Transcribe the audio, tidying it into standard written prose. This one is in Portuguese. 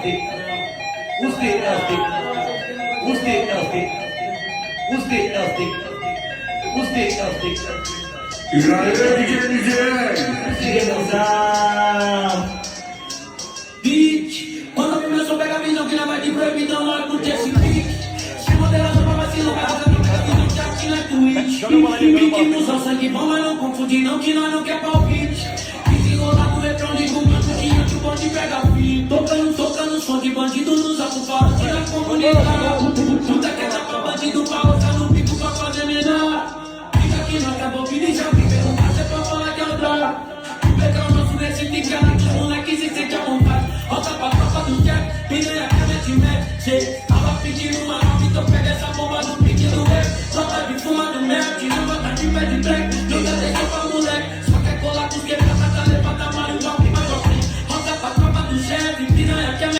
E aí, DJ? Beat, quando começou a pegar a visão que não vai de proibidão, nós curte esse pique. Se moderação pra vacilo, vai fazer no caso, não te aqui na Twitch. Pique musão, sangue bom, mas não confunde não, que nós não quer palpite. Desenrolar no refrão de gumento, que antes o bonde pega fim. Tocando som de bandido nos alto-falantes na comunidade. Puta que essa pra bandido, pra usar no pico pra fazer menor. Fica que nós acabou vindo e já me perguntar se é pra falar que é o droga. Pegar o nosso recife, cara, que os moleques se sentem à vontade. Volta pra tropa do Jack, piranha que mete,